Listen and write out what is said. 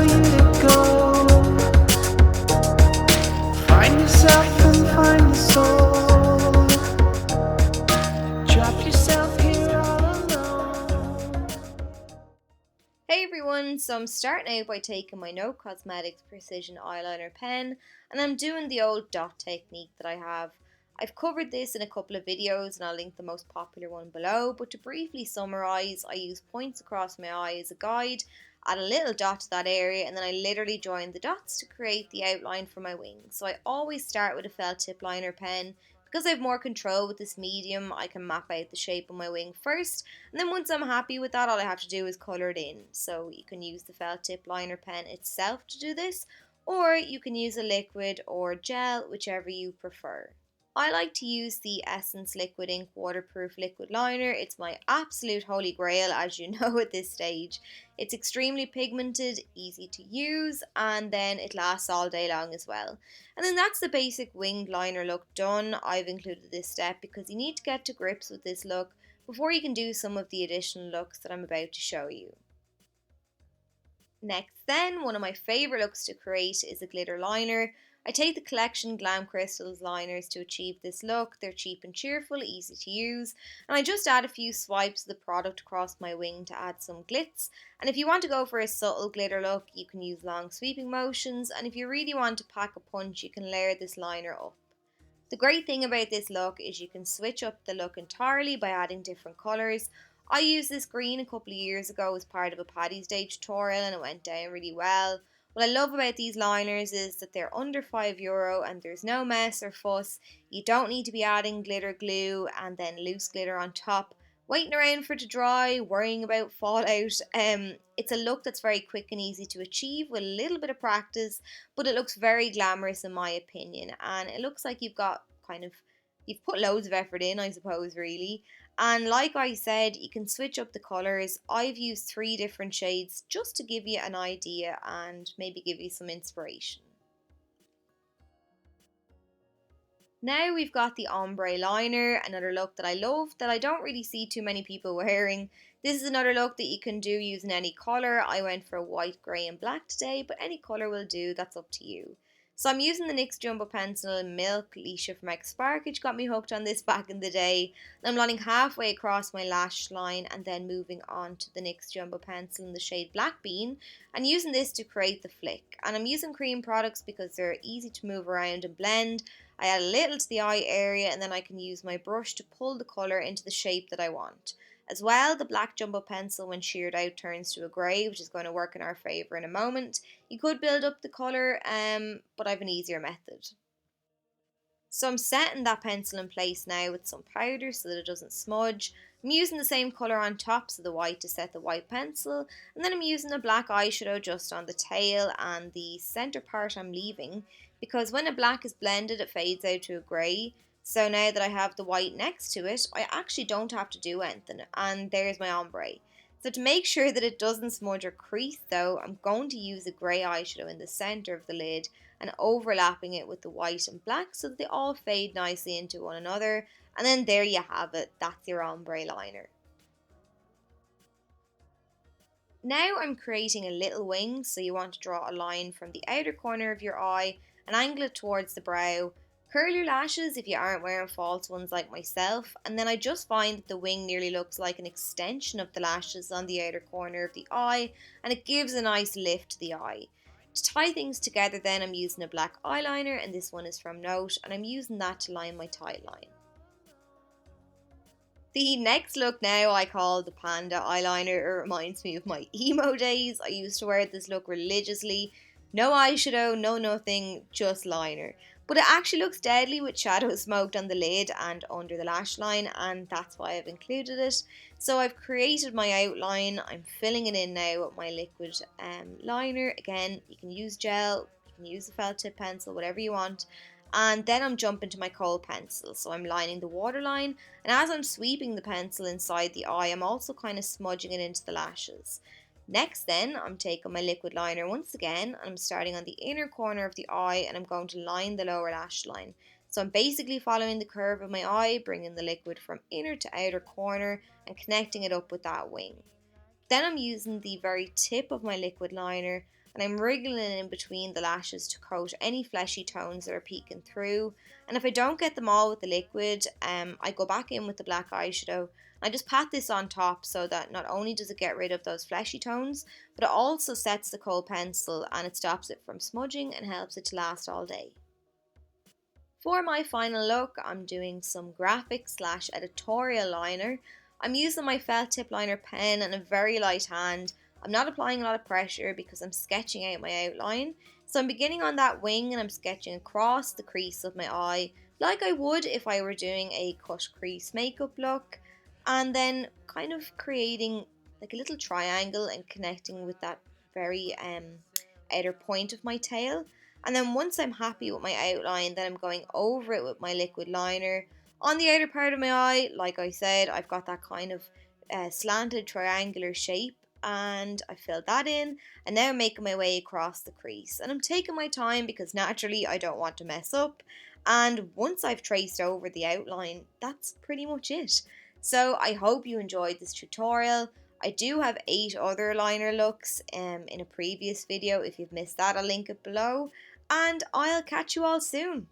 you to go. Find yourself and find your soul. Drop yourself here all alone. Hey everyone, so I'm starting out by taking my No Cosmetics Precision Eyeliner pen and I'm doing the old dot technique that I have. I've covered this in a couple of videos and I'll link the most popular one below, but to briefly summarise, I use points across my eye as a guide, add a little dot to that area, and then I literally join the dots to create the outline for my wings. So I always start with a felt tip liner pen. Because I have more control with this medium, I can map out the shape of my wing first, and then once I'm happy with that, all I have to do is colour it in. So you can use the felt tip liner pen itself to do this, or you can use a liquid or gel, whichever you prefer. I like to use the Essence Liquid Ink Waterproof Liquid Liner. It's my absolute holy grail, as you know at this stage. It's extremely pigmented, easy to use, and then it lasts all day long as well. And then that's the basic winged liner look done. I've included this step because you need to get to grips with this look before you can do some of the additional looks that I'm about to show you. Next then, one of my favourite looks to create is a glitter liner. I take the collection Glam Crystals liners to achieve this look. They're cheap and cheerful, easy to use, and I just add a few swipes of the product across my wing to add some glitz. And if you want to go for a subtle glitter look, you can use long sweeping motions, and if you really want to pack a punch, you can layer this liner up. The great thing about this look is you can switch up the look entirely by adding different colours. I used this green a couple of years ago as part of a Paddy's Day tutorial and it went down really well. What I love about these liners is that they're under €5 and there's no mess or fuss. You don't need to be adding glitter glue and then loose glitter on top, waiting around for it to dry, worrying about fallout. It's a look that's very quick and easy to achieve with a little bit of practice, but it looks very glamorous in my opinion, and it looks like you've put loads of effort in, I suppose, really. And like I said, you can switch up the colours. I've used 3 different shades just to give you an idea and maybe give you some inspiration. Now we've got the ombre liner, another look that I love that I don't really see too many people wearing. This is another look that you can do using any colour. I went for white, grey and black today, but any colour will do, that's up to you. So I'm using the NYX Jumbo Pencil in Milk, Leisha from X Sparkage got me hooked on this back in the day. And I'm lining halfway across my lash line and then moving on to the NYX Jumbo Pencil in the shade Black Bean and using this to create the flick. And I'm using cream products because they're easy to move around and blend. I add a little to the eye area and then I can use my brush to pull the colour into the shape that I want. As well, the black jumbo pencil when sheared out turns to a grey, which is going to work in our favour in a moment. You could build up the colour, but I have an easier method. So I'm setting that pencil in place now with some powder so that it doesn't smudge. I'm using the same colour on top, so the white to set the white pencil, and then I'm using a black eyeshadow just on the tail and the centre part I'm leaving because when a black is blended it fades out to a grey. So now that I have the white next to it, I actually don't have to do anything, and there's my ombre. So to make sure that it doesn't smudge or crease though, I'm going to use a grey eyeshadow in the centre of the lid and overlapping it with the white and black so that they all fade nicely into one another. And then there you have it, that's your ombre liner. Now I'm creating a little wing, so you want to draw a line from the outer corner of your eye and angle it towards the brow. Curl your lashes if you aren't wearing false ones like myself, and then I just find that the wing nearly looks like an extension of the lashes on the outer corner of the eye, and it gives a nice lift to the eye. To tie things together then I'm using a black eyeliner, and this one is from Note, and I'm using that to line my tight line. The next look now I call the Panda eyeliner. It reminds me of my emo days. I used to wear this look religiously. No eyeshadow, no nothing, just liner. But it actually looks deadly with shadow smoked on the lid and under the lash line, and that's why I've included it. So I've created my outline. I'm filling it in now with my liquid liner. Again, you can use gel, you can use a felt tip pencil, whatever you want. And then I'm jumping to my kohl pencil, so I'm lining the waterline, and as I'm sweeping the pencil inside the eye, I'm also kind of smudging it into the lashes. Next then, I'm taking my liquid liner once again, and I'm starting on the inner corner of the eye, and I'm going to line the lower lash line. So I'm basically following the curve of my eye, bringing the liquid from inner to outer corner, and connecting it up with that wing. Then I'm using the very tip of my liquid liner and I'm wriggling in between the lashes to coat any fleshy tones that are peeking through. And if I don't get them all with the liquid, I go back in with the black eyeshadow. I just pat this on top so that not only does it get rid of those fleshy tones, but it also sets the kohl pencil and it stops it from smudging and helps it to last all day. For my final look, I'm doing some graphic / editorial liner. I'm using my felt tip liner pen and a very light hand. I'm not applying a lot of pressure because I'm sketching out my outline. So I'm beginning on that wing and I'm sketching across the crease of my eye like I would if I were doing a cut crease makeup look. And then kind of creating like a little triangle and connecting with that very outer point of my tail. And then once I'm happy with my outline, then I'm going over it with my liquid liner. On the outer part of my eye, like I said, I've got that kind of slanted triangular shape and I filled that in and now I'm making my way across the crease. And I'm taking my time because naturally I don't want to mess up. And once I've traced over the outline, that's pretty much it. So I hope you enjoyed this tutorial. I do have 8 other liner looks in a previous video. If you've missed that, I'll link it below. And I'll catch you all soon.